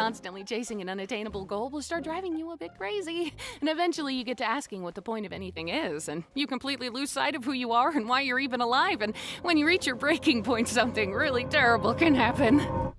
constantly chasing an unattainable goal will start driving you a bit crazy. And eventually you get to asking what the point of anything is, and you completely lose sight of who you are and why you're even alive, and when you reach your breaking point, something really terrible can happen.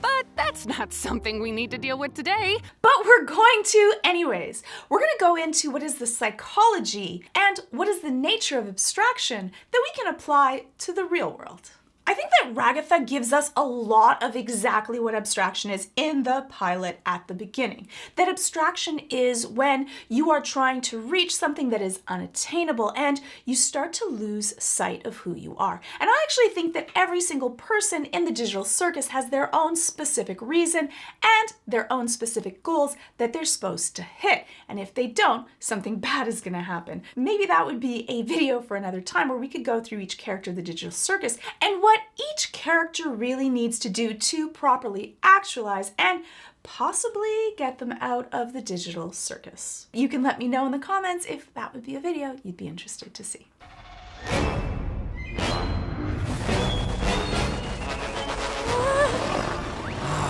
But that's not something we need to deal with today. But we're going to anyways. We're going to go into what is the psychology and what is the nature of abstraction that we can apply to the real world. I think that Ragatha gives us a lot of exactly what abstraction is in the pilot at the beginning. That abstraction is when you are trying to reach something that is unattainable and you start to lose sight of who you are. And I actually think that every single person in the digital circus has their own specific reason and their own specific goals that they're supposed to hit. And if they don't, something bad is going to happen. Maybe that would be a video for another time where we could go through each character of the digital circus and what each character really needs to do to properly actualize and possibly get them out of the digital circus. You can let me know in the comments if that would be a video you'd be interested to see.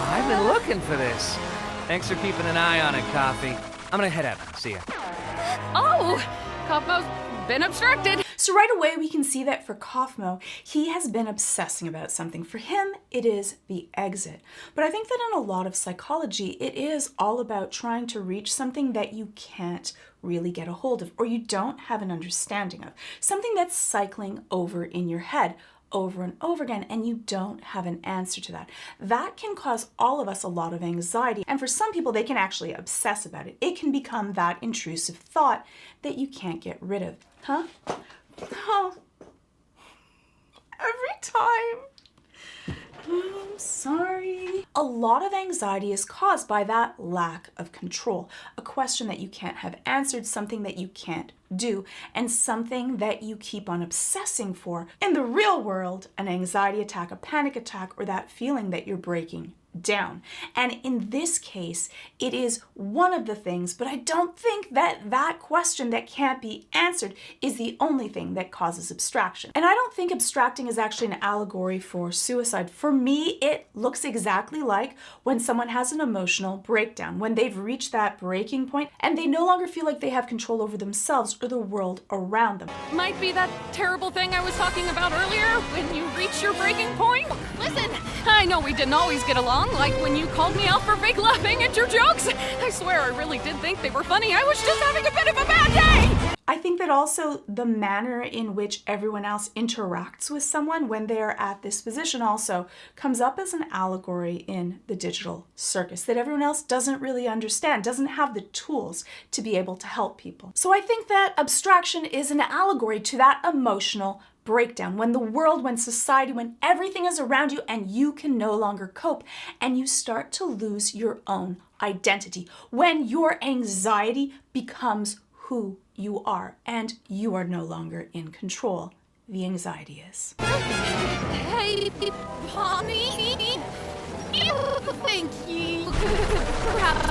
I've been looking for this. Thanks for keeping an eye on it, Coffee. I'm gonna head out. See ya. Oh, Kaufmo's been abstracted. So right away we can see that for Kaufmo, he has been obsessing about something. For him, it is the exit. But I think that in a lot of psychology, it is all about trying to reach something that you can't really get a hold of or you don't have an understanding of. Something that's cycling over in your head over and over again, and you don't have an answer to that. That can cause all of us a lot of anxiety, and for some people, they can actually obsess about it. It can become that intrusive thought that you can't get rid of. Huh? Oh. Every time. I'm sorry. A lot of anxiety is caused by that lack of control. A question that you can't have answered, something that you can't do, and something that you keep on obsessing for. In the real world, an anxiety attack, a panic attack, or that feeling that you're breaking down. And in this case, it is one of the things, but I don't think that that question that can't be answered is the only thing that causes abstraction. And I don't think abstracting is actually an allegory for suicide. For me, it looks exactly like when someone has an emotional breakdown, when they've reached that breaking point and they no longer feel like they have control over themselves or the world around them. Might be that terrible thing I was talking about earlier, when you reach your breaking point. Listen, I know we didn't always get along, like when you called me out for fake laughing at your jokes. I swear I really did think they were funny. I was just having a bit of a bad day. I think that also the manner in which everyone else interacts with someone when they're at this position also comes up as an allegory in the digital circus, that everyone else doesn't really understand, doesn't have the tools to be able to help people. So I think that abstraction is an allegory to that emotional breakdown, when the world, when society, when everything is around you and you can no longer cope and you start to lose your own identity, when your anxiety becomes who you are and you are no longer in control. The anxiety is. Hey, Bonnie. Thank you. Perhaps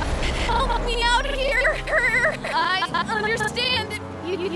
help me out here. I understand that you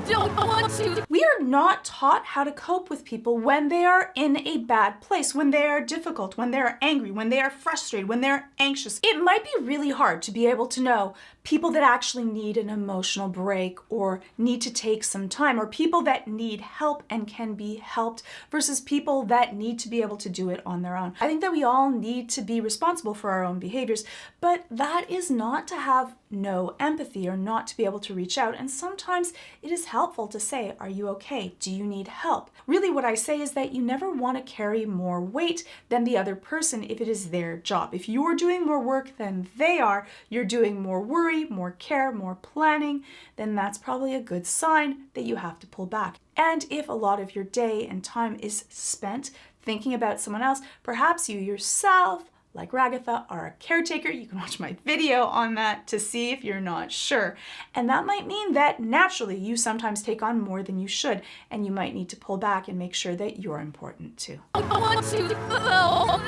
don't want to. We are not taught how to cope with people when they are in a bad place, when they are difficult, when they are angry, when they are frustrated, when they're anxious. It might be really hard to be able to know people that actually need an emotional break or need to take some time, or people that need help and can be helped versus people that need to be able to do it on their own. I think that we all need to be responsible for our own behaviors, but that is not to have no empathy or not to be able to reach out. And sometimes it is helpful to say, are you okay? Do you need help? Really what I say is that you never want to carry more weight than the other person if it is their job. If you're doing more work than they are, you're doing more worry, more care, more planning, then that's probably a good sign that you have to pull back. And if a lot of your day and time is spent thinking about someone else, perhaps you yourself, like Ragatha, are a caretaker. You can watch my video on that to see if you're not sure. And that might mean that naturally you sometimes take on more than you should, and you might need to pull back and make sure that you're important too. I want to go.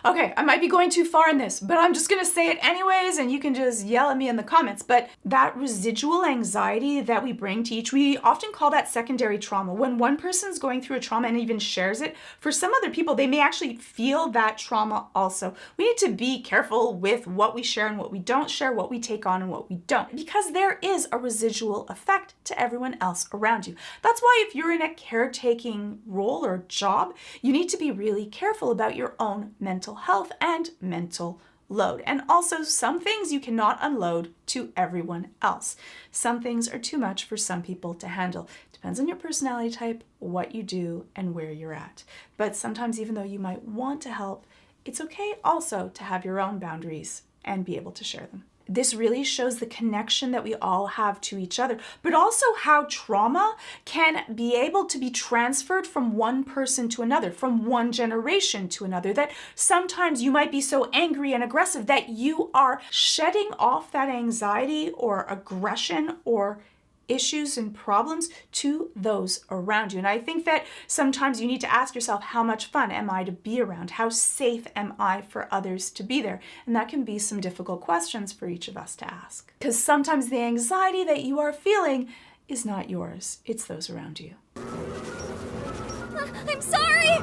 Okay, I might be going too far in this, but I'm just gonna say it anyways, and you can just yell at me in the comments. But that residual anxiety that we bring to each, we often call that secondary trauma. When one person's going through a trauma and even shares it, for some other people, they may actually feel that trauma also. We need to be careful with what we share and what we don't share, what we take on and what we don't, because there is a residual effect to everyone else around you. That's why if you're in a caretaking role or job, you need to be really careful about your own mental health and mental load. And also, some things you cannot unload to everyone else. Some things are too much for some people to handle. Depends on your personality type, what you do, and where you're at. But sometimes, even though you might want to help, it's okay also to have your own boundaries and be able to share them. This really shows the connection that we all have to each other, but also how trauma can be able to be transferred from one person to another, from one generation to another, that sometimes you might be so angry and aggressive that you are shedding off that anxiety or aggression or issues and problems to those around you. And I think that sometimes you need to ask yourself, how much fun am I to be around? How safe am I for others to be there? And that can be some difficult questions for each of us to ask. Because sometimes the anxiety that you are feeling is not yours, it's those around you. I'm sorry!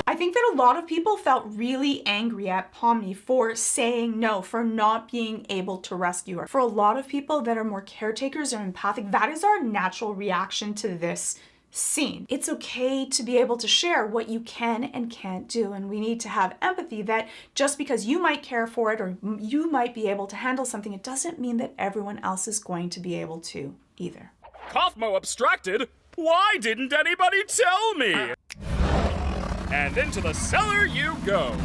I think that a lot of people felt really angry at Pomni for saying no, for not being able to rescue her. For a lot of people that are more caretakers or empathic, that is our natural reaction to this scene. It's okay to be able to share what you can and can't do, and we need to have empathy that just because you might care for it or you might be able to handle something, it doesn't mean that everyone else is going to be able to either. Kaufmo abstracted? Why didn't anybody tell me? And into the cellar you go.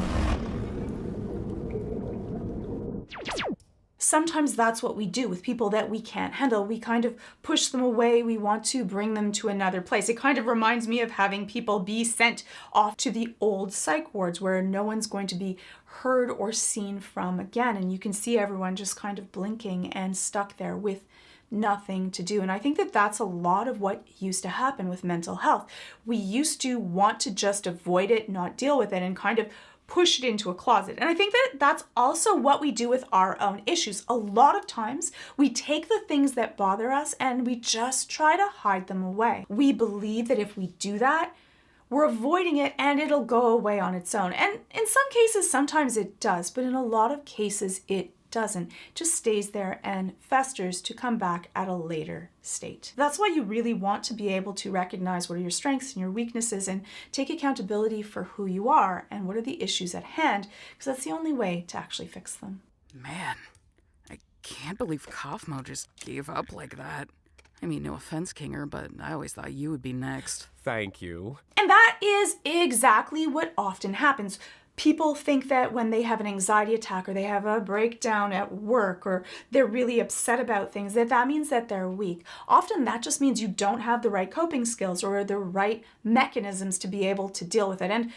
Sometimes that's what we do with people that we can't handle. We kind of push them away. We want to bring them to another place. It kind of reminds me of having people be sent off to the old psych wards where no one's going to be heard or seen from again. And you can see everyone just kind of blinking and stuck there with nothing to do. And I think that that's a lot of what used to happen with mental health. We used to want to just avoid it, not deal with it, and kind of push it into a closet. And I think that that's also what we do with our own issues. A lot of times we take the things that bother us and we just try to hide them away. We believe that if we do that, we're avoiding it and it'll go away on its own. And in some cases, sometimes it does, but in a lot of cases, it doesn't. It just stays there and festers to come back at a later state. That's why you really want to be able to recognize what are your strengths and your weaknesses and take accountability for who you are and what are the issues at hand, because that's the only way to actually fix them. Man, I can't believe Kaufmo just gave up like that. I mean, no offense, Kinger, but I always thought you would be next. Thank you. And that is exactly what often happens. People think that when they have an anxiety attack or they have a breakdown at work or they're really upset about things, that means that they're weak. Often that just means you don't have the right coping skills or the right mechanisms to be able to deal with it. And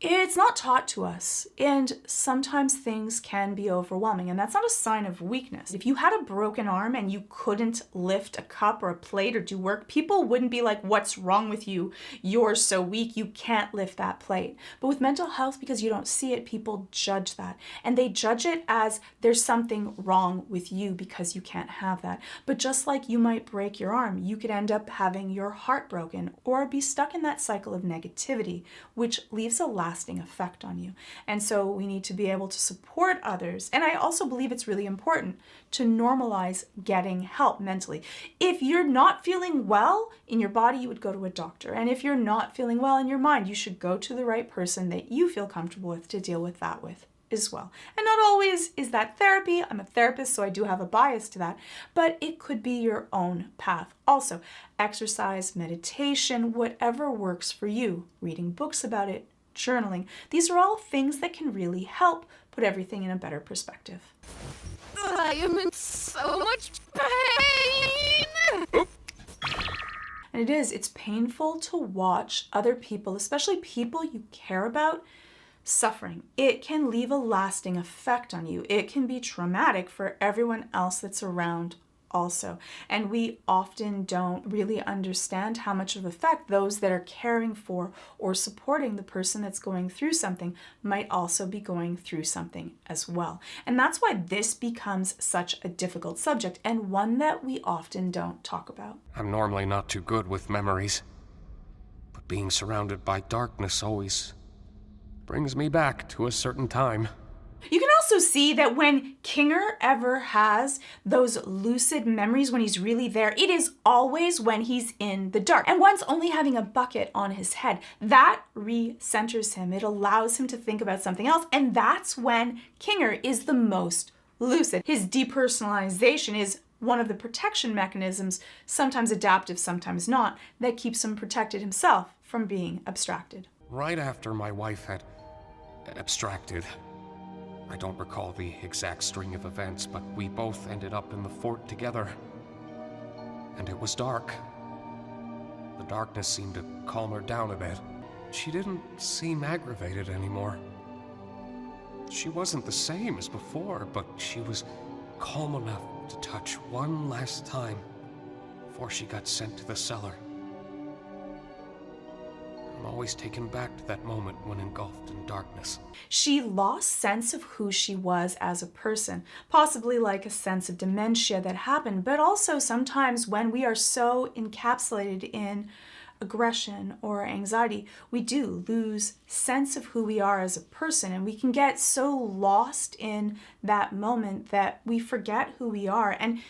it's not taught to us, and sometimes things can be overwhelming, and that's not a sign of weakness. If you had a broken arm and you couldn't lift a cup or a plate or do work, people wouldn't be like, what's wrong with you? You're so weak, you can't lift that plate. But with mental health, because you don't see it, people judge that, and they judge it as there's something wrong with you because you can't have that. But just like you might break your arm, you could end up having your heart broken or be stuck in that cycle of negativity, which leaves a lasting effect on you. And so we need to be able to support others. And I also believe it's really important to normalize getting help mentally. If you're not feeling well in your body, you would go to a doctor. And if you're not feeling well in your mind, you should go to the right person that you feel comfortable with to deal with that with as well. And not always is that therapy. I'm a therapist, so I do have a bias to that, but it could be your own path. Also, exercise, meditation, whatever works for you, reading books about it, journaling. These are all things that can really help put everything in a better perspective. I am in so much pain! And it's painful to watch other people, especially people you care about, suffering. It can leave a lasting effect on you. It can be traumatic for everyone else that's around also. And we often don't really understand how much of effect those that are caring for or supporting the person that's going through something might also be going through something as well. And that's why this becomes such a difficult subject and one that we often don't talk about. I'm normally not too good with memories, but being surrounded by darkness always brings me back to a certain time. You can also see that when Kinger ever has those lucid memories when he's really there, it is always when he's in the dark. And once only having a bucket on his head, that recenters him. It allows him to think about something else. And that's when Kinger is the most lucid. His depersonalization is one of the protection mechanisms, sometimes adaptive, sometimes not, that keeps him protected himself from being abstracted. Right after my wife had abstracted, I don't recall the exact string of events, but we both ended up in the fort together. And it was dark. The darkness seemed to calm her down a bit. She didn't seem aggravated anymore. She wasn't the same as before, but she was calm enough to touch one last time before she got sent to the cellar. I'm always taken back to that moment when engulfed in darkness. She lost sense of who she was as a person, possibly like a sense of dementia that happened, but also sometimes when we are so encapsulated in aggression or anxiety, we do lose sense of who we are as a person, and we can get so lost in that moment that we forget who we are, and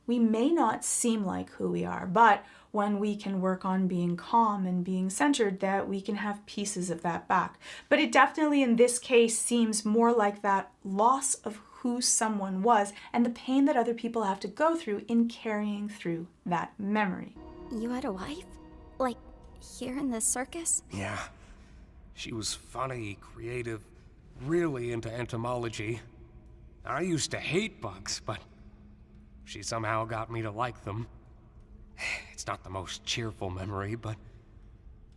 we may not seem like who we are, but when we can work on being calm and being centered, that we can have pieces of that back. But it definitely in this case seems more like that loss of who someone was and the pain that other people have to go through in carrying through that memory. You had a wife? Like, here in the circus? Yeah. She was funny, creative, really into entomology. I used to hate bugs, but she somehow got me to like them. It's not the most cheerful memory, but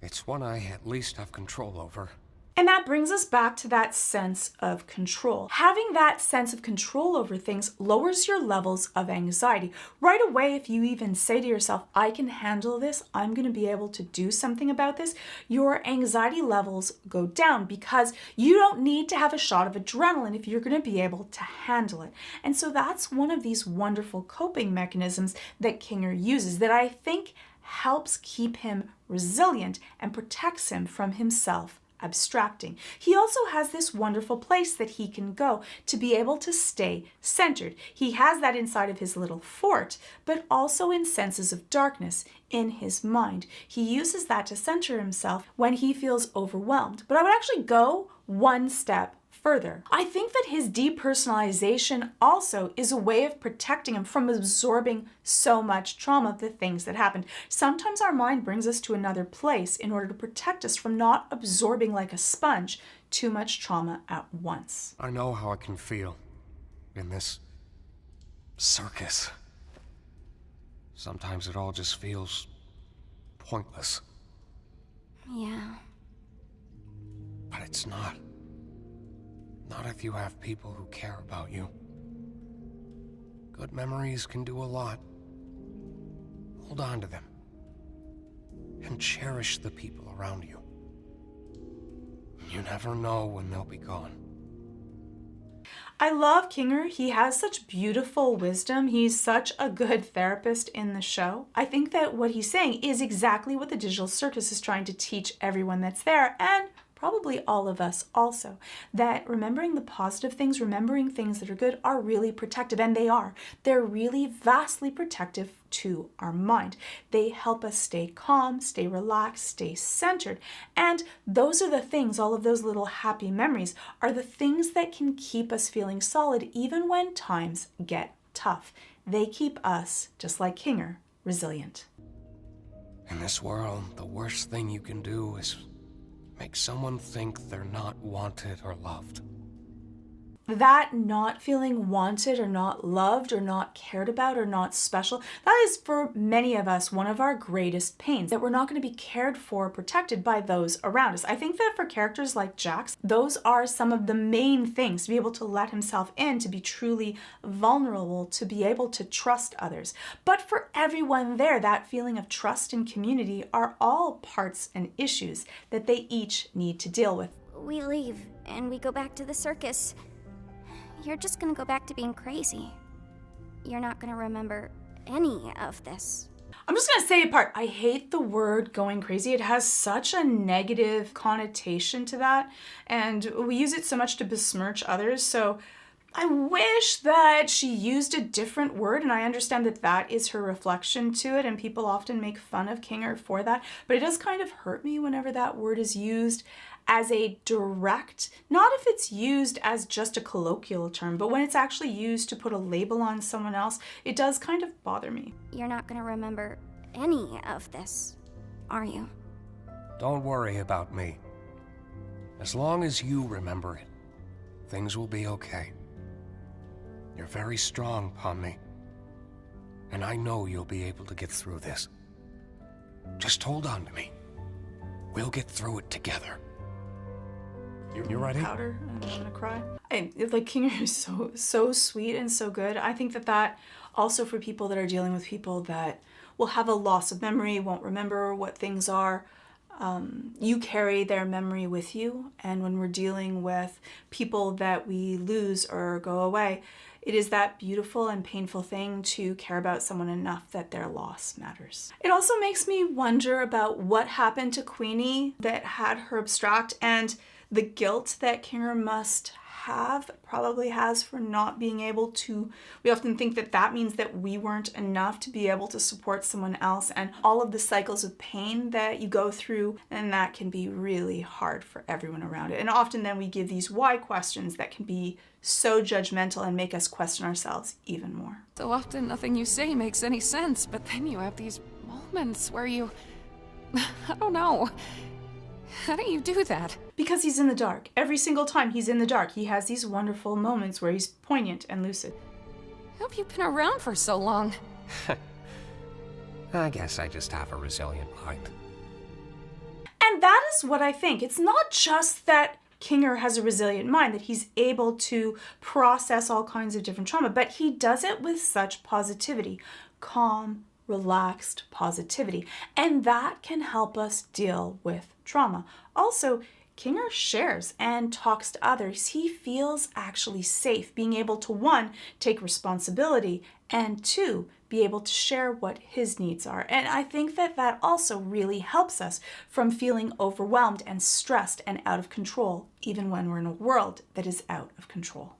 it's one I at least have control over. And that brings us back to that sense of control. Having that sense of control over things lowers your levels of anxiety. Right away, if you even say to yourself, I can handle this, I'm going to be able to do something about this, your anxiety levels go down because you don't need to have a shot of adrenaline if you're going to be able to handle it. And so that's one of these wonderful coping mechanisms that Kinger uses that I think helps keep him resilient and protects him from himself abstracting. He also has this wonderful place that he can go to be able to stay centered. He has that inside of his little fort, but also in senses of darkness in his mind. He uses that to center himself when he feels overwhelmed. But I would actually go one step further. I think that his depersonalization also is a way of protecting him from absorbing so much trauma of the things that happened. Sometimes our mind brings us to another place in order to protect us from not absorbing like a sponge too much trauma at once. I know how I can feel in this circus. Sometimes it all just feels pointless. Yeah. But it's not. Not if you have people who care about you. Good memories can do a lot. Hold on to them. And cherish the people around you. You never know when they'll be gone. I love Kinger. He has such beautiful wisdom. He's such a good therapist in the show. I think that what he's saying is exactly what the digital circus is trying to teach everyone that's there, and probably all of us also, that remembering the positive things, remembering things that are good are really protective, and they are. They're really vastly protective to our mind. They help us stay calm, stay relaxed, stay centered. And those are the things, all of those little happy memories are the things that can keep us feeling solid even when times get tough. They keep us, just like Kinger, resilient. In this world, the worst thing you can do is make someone think they're not wanted or loved. That not feeling wanted or not loved or not cared about or not special, that is for many of us one of our greatest pains, that we're not going to be cared for, protected by those around us. I think that for characters like Jax, those are some of the main things, to be able to let himself in, to be truly vulnerable, to be able to trust others. But for everyone there, that feeling of trust and community are all parts and issues that they each need to deal with. We leave, and we go back to the circus. You're just gonna go back to being crazy. You're not gonna remember any of this. I'm just gonna say a part. I hate the word going crazy. It has such a negative connotation to that, and we use it so much to besmirch others. So I wish that she used a different word, and I understand that that is her reflection to it, and people often make fun of Kinger for that, but it does kind of hurt me whenever that word is used as a direct, not if it's used as just a colloquial term, but when it's actually used to put a label on someone else, it does kind of bother me. You're not gonna remember any of this, are you? Don't worry about me. As long as you remember it, things will be okay. You're very strong, Pomni. And I know you'll be able to get through this. Just hold on to me. We'll get through it together. You ready? Powder, and I'm gonna cry. Like, Kinger is so sweet and so good. I think that also for people that are dealing with people that will have a loss of memory, won't remember what things are, you carry their memory with you. And when we're dealing with people that we lose or go away, it is that beautiful and painful thing to care about someone enough that their loss matters. It also makes me wonder about what happened to Queenie that had her abstract, and the guilt that Kinger must have, probably has, for not being able to. We often think that that means that we weren't enough to be able to support someone else, and all of the cycles of pain that you go through, and that can be really hard for everyone around it. And often then we give these why questions that can be so judgmental and make us question ourselves even more. So often nothing you say makes any sense, but then you have these moments where you... I don't know. How do you do that? Because he's in the dark. Every single time he's in the dark, he has these wonderful moments where he's poignant and lucid. How have you been around for so long? I guess I just have a resilient mind. And that is what I think. It's not just that Kinger has a resilient mind, that he's able to process all kinds of different trauma, but he does it with such positivity, calm, relaxed positivity, and that can help us deal with trauma. Also, Kinger shares and talks to others. He feels actually safe, being able to, one, take responsibility, and two, be able to share what his needs are. And I think that that also really helps us from feeling overwhelmed and stressed and out of control, even when we're in a world that is out of control.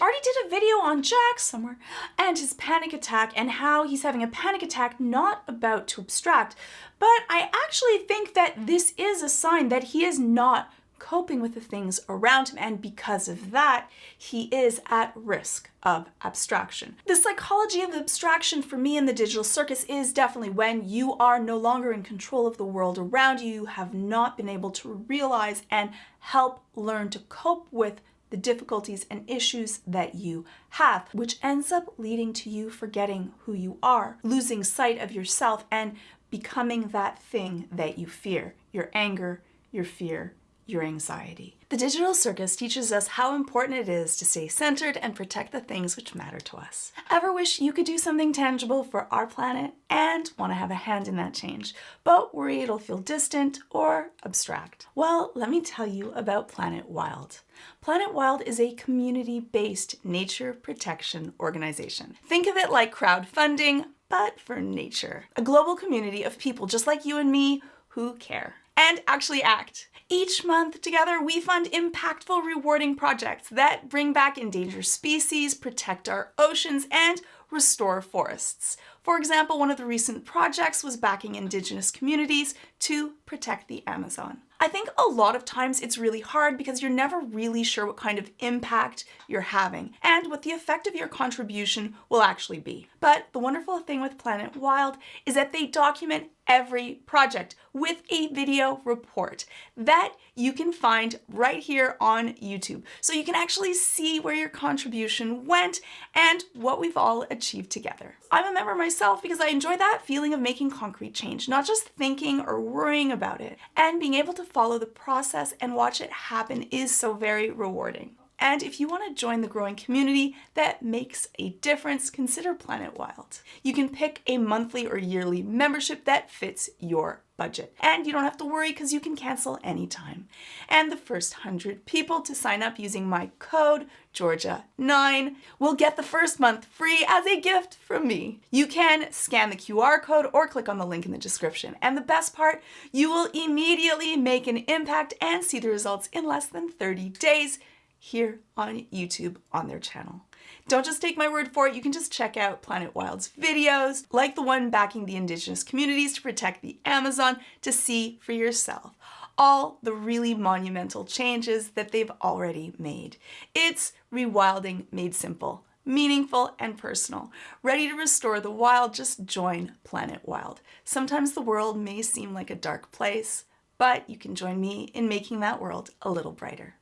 Already did a video on Jax somewhere and his panic attack, and how he's having a panic attack not about to abstract, but I actually think that this is a sign that he is not coping with the things around him, and because of that, he is at risk of abstraction. The psychology of abstraction for me in the digital circus is definitely when you are no longer in control of the world around you, you have not been able to realize and help learn to cope with the difficulties and issues that you have, which ends up leading to you forgetting who you are, losing sight of yourself, and becoming that thing that you fear, your anger, your fear, your anxiety. The digital circus teaches us how important it is to stay centered and protect the things which matter to us. Ever wish you could do something tangible for our planet and want to have a hand in that change, but worry it'll feel distant or abstract? Well, let me tell you about Planet Wild. Planet Wild is a community-based nature protection organization. Think of it like crowdfunding, but for nature. A global community of people just like you and me who care and actually act. Each month together, we fund impactful, rewarding projects that bring back endangered species, protect our oceans, and restore forests. For example, one of the recent projects was backing Indigenous communities to protect the Amazon. I think a lot of times it's really hard because you're never really sure what kind of impact you're having and what the effect of your contribution will actually be. But the wonderful thing with Planet Wild is that they document every project with a video report that you can find right here on YouTube. So you can actually see where your contribution went and what we've all achieved together. I'm a member myself because I enjoy that feeling of making concrete change, not just thinking or worrying about it. And being able to follow the process and watch it happen is so very rewarding. And if you want to join the growing community that makes a difference, consider Planet Wild. You can pick a monthly or yearly membership that fits your budget. And you don't have to worry because you can cancel anytime. And the first 100 people to sign up using my code, Georgia9, will get the first month free as a gift from me. You can scan the QR code or click on the link in the description. And the best part, you will immediately make an impact and see the results in less than 30 days. Here on YouTube on their channel. Don't just take my word for it, you can just check out Planet Wild's videos, like the one backing the indigenous communities to protect the Amazon, to see for yourself all the really monumental changes that they've already made. It's rewilding made simple, meaningful and personal. Ready to restore the wild? Just join Planet Wild. Sometimes the world may seem like a dark place, but you can join me in making that world a little brighter.